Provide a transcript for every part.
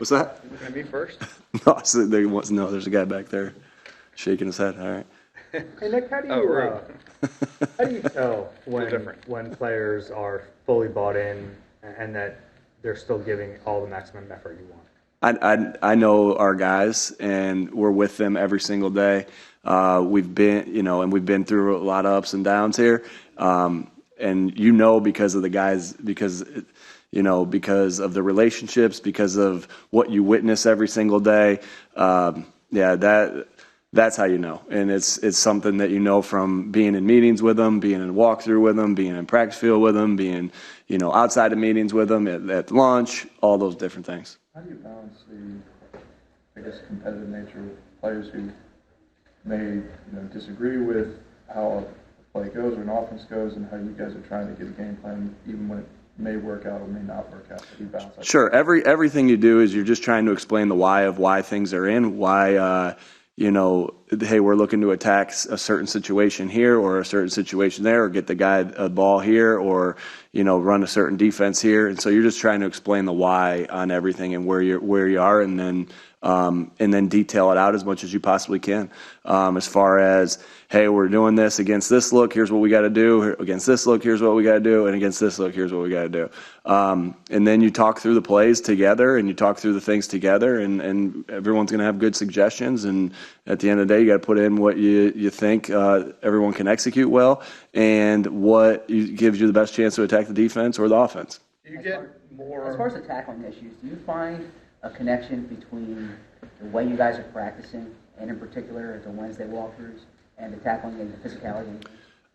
What's that? You looking at me first? No, there's a guy back there shaking his head. All right. Hey Nick, how do you right. how do you tell different. when players are fully bought in and that they're still giving all the maximum effort you want? I know our guys, and we're with them every single day. We've been, and we've been through a lot of ups and downs here. And because of the guys, because of the relationships, because of what you witness every single day. That's how you know. And it's something that you know from being in meetings with them, being in walkthrough with them, being in practice field with them, being, outside of meetings with them, at lunch, all those different things. How do you balance the, competitive nature of players who may, disagree with how a play goes or an offense goes, and how you guys are trying to get a game plan, even when it may work out or may not work out? How do you balance that? Sure. Everything you do is you're just trying to explain the why of why things are in, why, hey, we're looking to attack a certain situation here or a certain situation there, or get the guy a ball here, or run a certain defense here. And so you're just trying to explain the why on everything and where you are, and then detail it out as much as you possibly can. As far as, hey, we're doing this against this look, here's what we got to do. Against this look, here's what we got to do. And against this look, here's what we got to do. And then you talk through the plays together, and you talk through the things together, and everyone's going to have good suggestions. And at the end of the day, you got to put in what you think everyone can execute well, and what gives you the best chance to attack the defense or the offense. You get more. As far as the tackling issues, do you find a connection between the way you guys are practicing, and in particular the Wednesday walkthroughs, and the tackling and the physicality?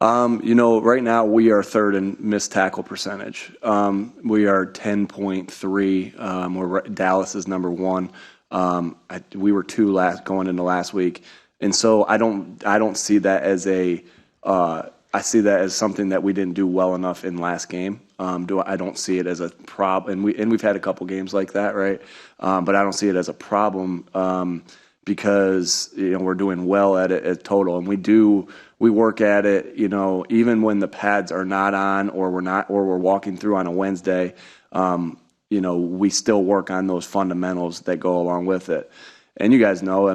Right now we are third in missed tackle percentage. We are 10.3. Dallas is number one. We were two going into last week, and so I don't see that as I see that as something that we didn't do well enough in last game. I don't see it as a problem, and we've had a couple games like that, right? But I don't see it as a problem because we're doing well at it at total, and we work at it. Even when the pads are not on, or we're walking through on a Wednesday, we still work on those fundamentals that go along with it. And you guys know,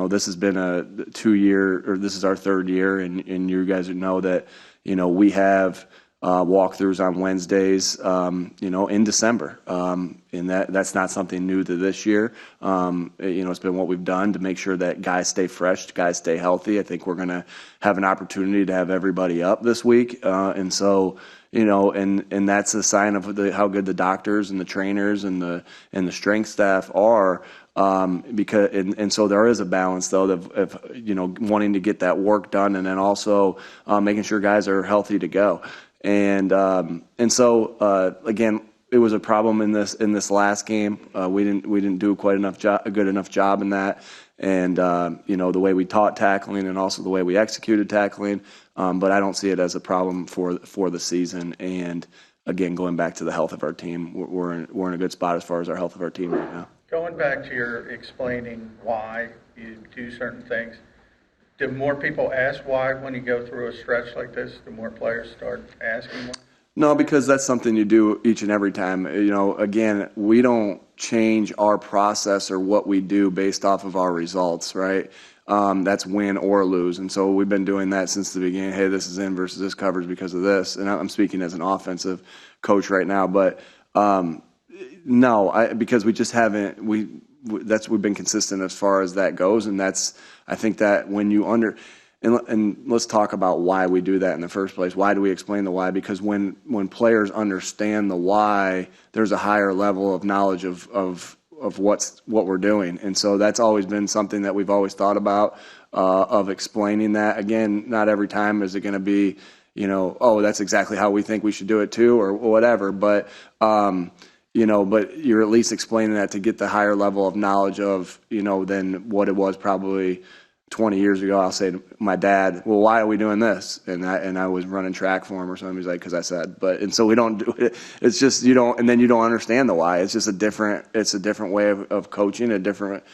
this has been a 2-year, or this is our third year, and you guys know that, we have walkthroughs on Wednesdays, in December. And that's not something new to this year. It's been what we've done to make sure that guys stay fresh, guys stay healthy. I think we're going to have an opportunity to have everybody up this week. And so, and that's a sign of how good the doctors and the trainers and the strength staff are. Because so there is a balance though of wanting to get that work done, and then also making sure guys are healthy to go. And so again, it was a problem in this last game. We didn't do a good enough job in that, and the way we taught tackling and also the way we executed tackling. But I don't see it as a problem for the season. And again, going back to the health of our team, we're in a good spot as far as our health of our team right now. Going back to your explaining why you do certain things, do more people ask why when you go through a stretch like this? Do more players start asking why? No, because that's something you do each and every time. Again, we don't change our process or what we do based off of our results, right? That's win or lose. And so we've been doing that since the beginning. Hey, this is in versus this covers because of this. And I'm speaking as an offensive coach right now. But no, because we just haven't. We've been consistent as far as that goes, and I think that when you and let's talk about why we do that in the first place. Why do we explain the why? Because when players understand the why, there's a higher level of knowledge of what we're doing, and so that's always been something that we've always thought about of explaining that. Again, not every time is it going to be, oh, that's exactly how we think we should do it too, or whatever, but. But you're at least explaining that to get the higher level of knowledge of, than what it was probably 20 years ago. I'll say to my dad, well, why are we doing this? And I was running track for him or something. He's like, because I said, and so we don't do it. It's just, and then you don't understand the why. It's just a different way of coaching, a different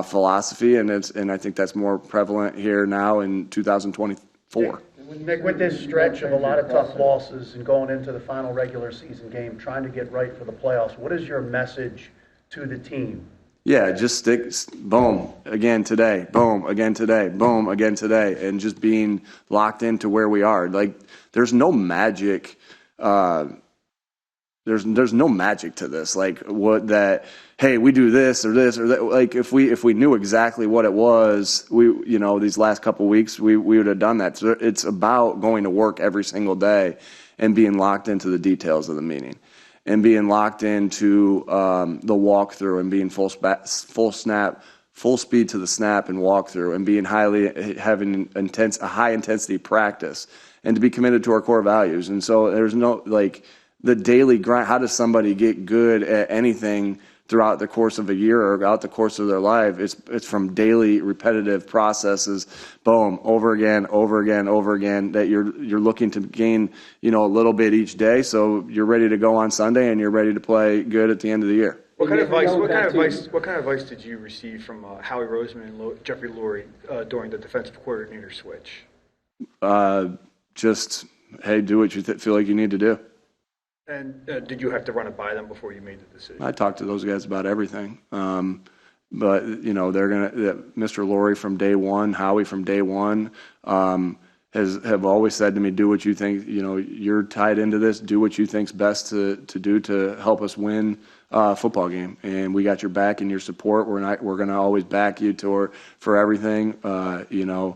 philosophy. And I think that's more prevalent here now in 2024. Nick, with this stretch of a lot of tough losses and going into the final regular season game, trying to get right for the playoffs, what is your message to the team. Yeah, just stick, boom, again today, boom, again today, boom, again today, and just being locked into where we are. Like, there's no magic. There's no magic to this. Like, what that, hey, we do this or that. Like, if we knew exactly what it was, these last couple of weeks, we would have done that. So it's about going to work every single day and being locked into the details of the meeting, and being locked into the walkthrough, and being full snap, full speed to the snap and walkthrough, and being having a high intensity practice, and to be committed to our core values. And so there's no, like, the daily grind. How does somebody get good at anything throughout the course of a year or throughout the course of their life? It's from daily repetitive processes, boom, over again, that you're looking to gain, a little bit each day, so you're ready to go on Sunday and you're ready to play good at the end of the year. What kind of advice did you receive from Howie Roseman and Jeffrey Lurie during the defensive coordinator switch? Just, hey, do what you feel like you need to do. And did you have to run it by them before you made the decision? I talked to those guys about everything. But, they're going to, Mr. Lurie from day one, Howie from day one, have always said to me, do what you think, you're tied into this, do what you think's best to do to help us win a football game. And we got your back and your support. We're going to always back you for everything, and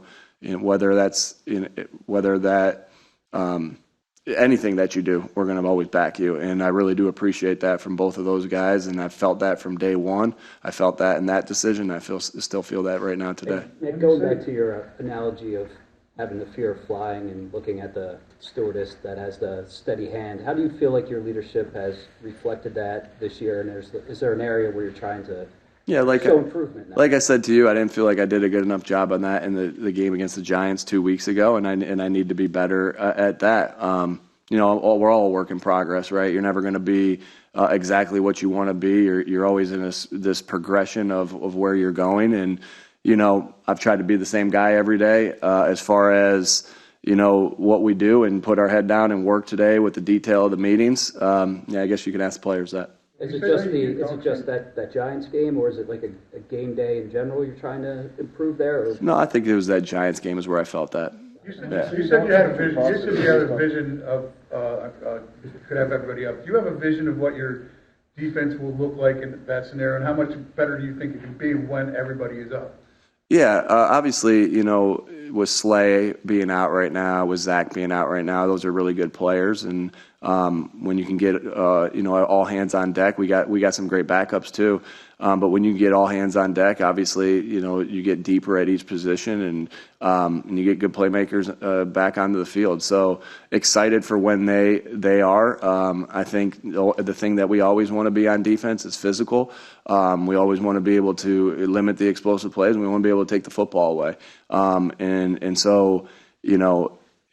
anything that you do, we're going to always back you. And I really do appreciate that from both of those guys. And I felt that from day one. I felt that in that decision. I still feel that right now today. Nick, going back to your analogy of having the fear of flying and looking at the stewardess that has the steady hand, how do you feel like your leadership has reflected that this year? And is there an area where you're trying to show improvement now? Like I said to you, I didn't feel like I did a good enough job on that in the game against the Giants 2 weeks ago, and I need to be better at that. We're all a work in progress, right? You're never going to be exactly what you want to be. You're always in this progression of where you're going, and I've tried to be the same guy every day as far as what we do, and put our head down and work today with the detail of the meetings. I guess you can ask the players that. Is it just that Giants game, or is it like a game day in general you're trying to improve there? Or? No, I think it was that Giants game is where I felt that. You said you had a vision. You said you had a vision of could have everybody up. Do you have a vision of what your defense will look like in that scenario, and how much better do you think it can be when everybody is up? Yeah, obviously, with Slay being out right now, with Zach being out right now, those are really good players. And when you can get all hands on deck, we got some great backups too. But when you get all hands on deck, obviously, you get deeper at each position, and you get good playmakers back onto the field. So excited for when they are. I think the thing that we always want to be on defense is physical. We always want to be able to limit the explosive plays, and we want to be able to take the football away. And so,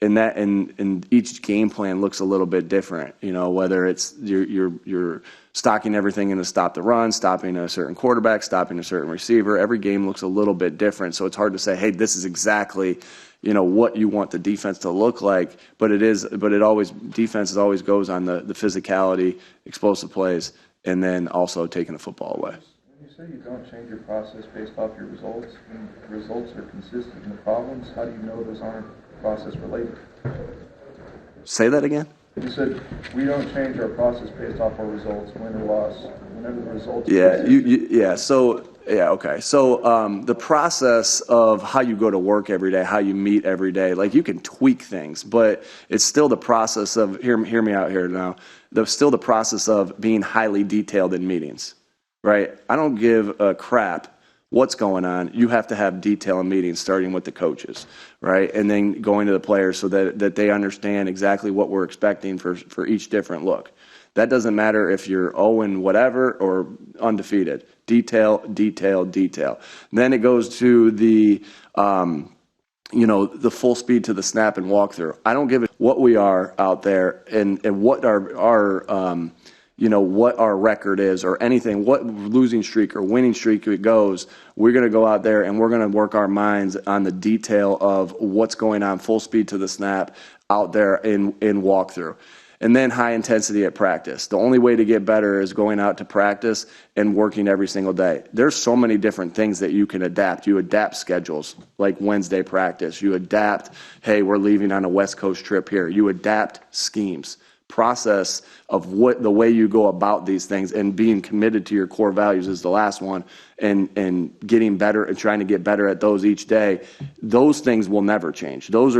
and each game plan looks a little bit different, whether it's you're stocking everything in to stop the run, stopping a certain quarterback, stopping a certain receiver. Every game looks a little bit different. So it's hard to say, hey, this is exactly, what you want the defense to look like. But defense always goes on the physicality, explosive plays, and then also taking the football away. When you say you don't change your process based off your results, and the results are consistent in the problems, how do you know those aren't process related? Say that again? You said we don't change our process based off our results, win or loss. Whenever the results. Okay. So the process of how you go to work every day, how you meet every day, like you can tweak things, but it's still the process of hear me out here now. Still the process of being highly detailed in meetings, right? I don't give a crap what's going on. You have to have detail in meetings, starting with the coaches, right? And then going to the players so that they understand exactly what we're expecting for each different look. That doesn't matter if you're 0 whatever or undefeated. Detail, detail, detail. Then it goes to the full speed to the snap and walkthrough. I don't give a what we are out there and what our what our record is or anything, what losing streak or winning streak it goes. We're going to go out there and we're going to work our minds on the detail of what's going on full speed to the snap out there in walkthrough. and then high intensity at practice. The only way to get better is going out to practice and working every single day. There's so many different things that you can adapt. You adapt schedules, like Wednesday practice. You adapt, hey, we're leaving on a West Coast trip here. You adapt schemes. Process of what the way you go about these things, and being committed to your core values is the last one, and getting better and trying to get better at those each day. Those things will never change. Those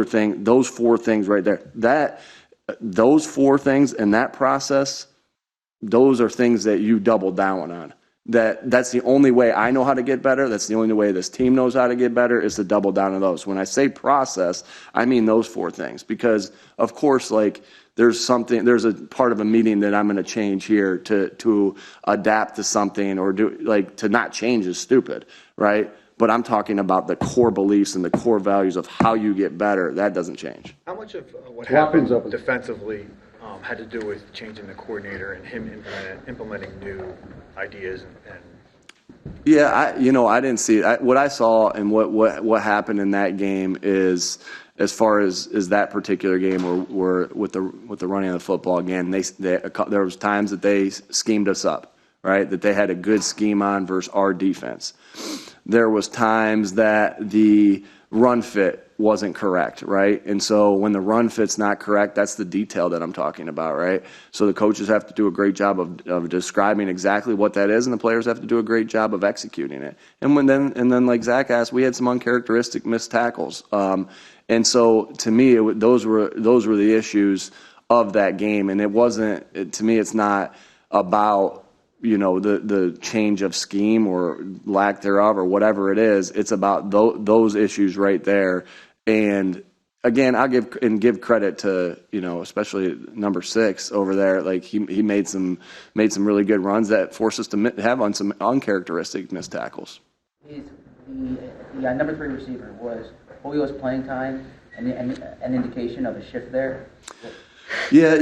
4 things right there. Those 4 things and that process, those are things that you double down on. That's the only way I know how to get better. That's the only way this team knows how to get better, is to double down on those. When I say process, I mean those 4 things, because of course, like, there's a part of a meeting that I'm going to change here to adapt to something, or to not change is stupid, right? But I'm talking about the core beliefs and the core values of how you get better. That doesn't change. How much of what happened defensively had to do with changing the coordinator and him implementing new ideas and Yeah, I didn't see it. What I saw and what happened in that game is, as far as that particular game, where with the running of the football again, there was times that they schemed us up, right? That they had a good scheme on versus our defense. There was times that the run fit wasn't correct, right? And so when the run fit's not correct, that's the detail that I'm talking about, right? So the coaches have to do a great job of describing exactly what that is, and the players have to do a great job of executing it. And then like Zach asked, we had some uncharacteristic missed tackles. And so to me, those were the issues of that game. And it wasn't, to me, it's not about, the change of scheme or lack thereof or whatever it is. It's about those issues right there. And again, I'll give credit to, especially number 6 over there. Like he made some really good runs that forced us to have on some uncharacteristic missed tackles. The number 3 receiver, was Julio's playing time an indication of a shift there? Yeah,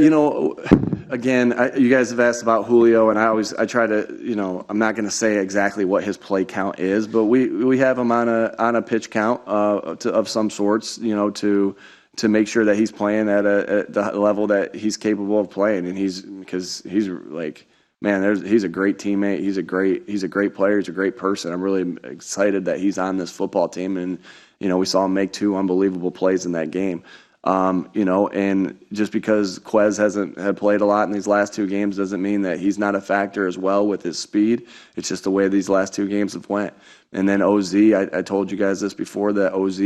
again, you guys have asked about Julio, and I try to, I'm not going to say exactly what his play count is, but we have him on a pitch count of some sorts, to make sure that he's playing at the level that he's capable of playing, and because he's like, man, he's a great teammate, he's a great player, he's a great person. I'm really excited that he's on this football team, and we saw him make 2 unbelievable plays in that game. And just because Quez had played a lot in these last 2 games doesn't mean that he's not a factor as well with his speed. It's just the way these last 2 games have went. And then OZ, I told you guys this before, that OZ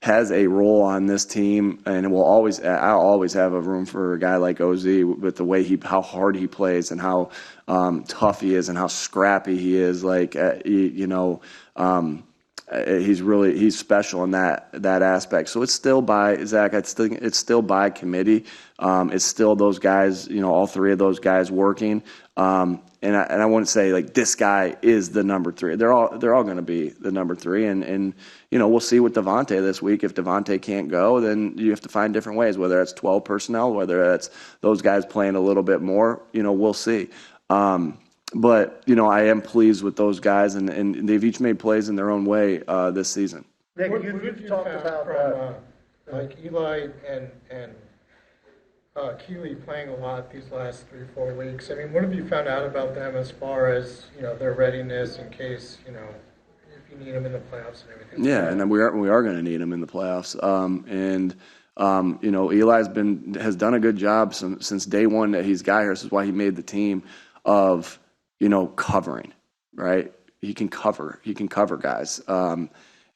has a role on this team, and I'll always have a room for a guy like OZ with the way how hard he plays and how tough he is and how scrappy he is. Like, he's special in that aspect. So it's still by Zach. It's still by committee. It's still those guys. All 3 of those guys working. And I wouldn't say like this guy is the number 3. They're all going to be the number 3. And we'll see with Devontae this week. If Devontae can't go, then you have to find different ways. Whether it's 12 personnel, whether that's those guys playing a little bit more. We'll see. But, I am pleased with those guys, and they've each made plays in their own way this season. Nick, What you've did you talked have about from like Eli and Keeley playing a lot these last 3-4 weeks. I mean, what have you found out about them as far as their readiness in case if you need them in the playoffs and everything? Yeah, and then we are going to need them in the playoffs. Eli has done a good job since day one that he's got here. This is why he made the team of covering, right? He can cover guys.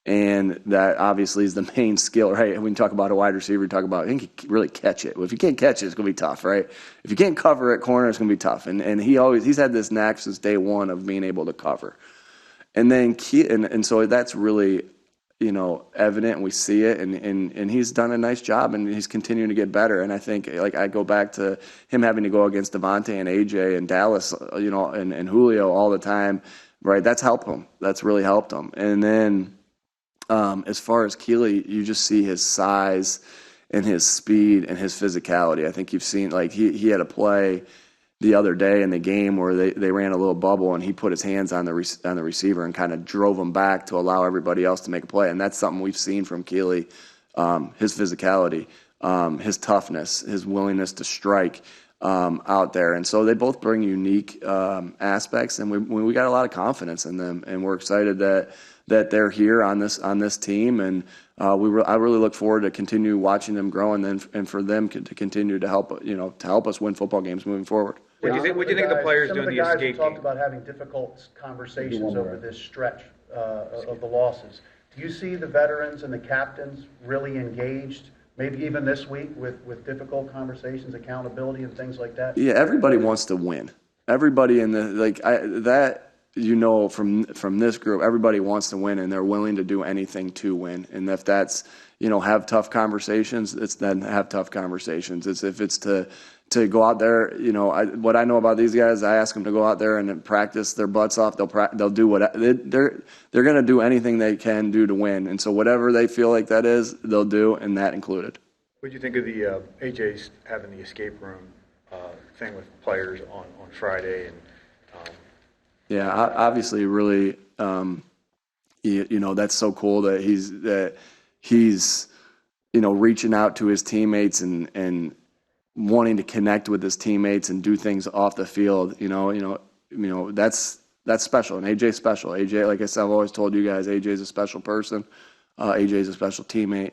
And that obviously is the main skill, right? When you talk about a wide receiver, you talk about, he can really catch it. Well, if you can't catch it, it's going to be tough, right? If you can't cover at corner, it's going to be tough. And he's had this knack since day one of being able to cover. And then, and so that's really, evident, and we see it, and he's done a nice job, and he's continuing to get better. And I think, like, I go back to him having to go against Devontae and AJ and Dallas, and Julio all the time, right? That's helped him. That's really helped him. And then, as far as Keeley, you just see his size and his speed and his physicality. I think you've seen, like, he had a play the other day in the game where they ran a little bubble, and he put his hands on the receiver and kind of drove him back to allow everybody else to make a play. And that's something we've seen from Keeley, his physicality. his toughness, his willingness to strike out there. And so they both bring unique aspects, and we got a lot of confidence in them, and we're excited that they're here on this team, and I really look forward to continue watching them grow, and for them to continue to help us win football games moving forward. What do you think of the players doing the escape Some of the guys have talked game? about having difficult conversations over this stretch of the losses. Do you see the veterans and the captains really engaged, maybe even this week, with difficult conversations, accountability, and things like that? Yeah, everybody wants to win. Everybody in the from this group, everybody wants to win, and they're willing to do anything to win. And if that's have tough conversations, it's then have tough conversations. If it's to go out there, what I know about these guys, I ask them to go out there and practice their butts off. They'll do what they're going to do anything they can do to win. And so whatever they feel like that is, they'll do, and that included. What do you think of the AJ's having the escape room thing with players on Friday? And yeah, obviously, really, that's so cool that he's reaching out to his teammates and wanting to connect with his teammates and do things off the field. That's special, and AJ's special. AJ, like I said, I've always told you guys, AJ's a special person. AJ's a special teammate.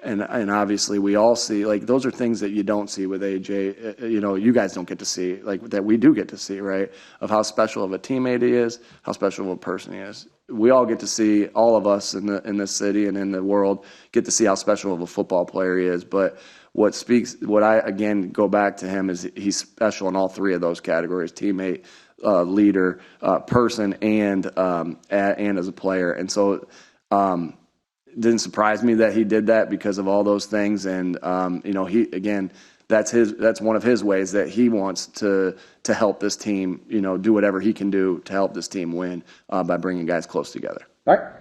And obviously we all see, those are things that you don't see with AJ, you guys don't get to see, that we do get to see, right? Of how special of a teammate he is, how special of a person he is. We all get to see, all of us in this city and in the world, get to see how special of a football player he is. But what I, again, go back to him is he's special in all three of those categories: teammate, leader, person, and as a player. And so, it didn't surprise me that he did that because of all those things. And that's one of his ways that he wants to help this team, do whatever he can do to help this team win by bringing guys close together. All right.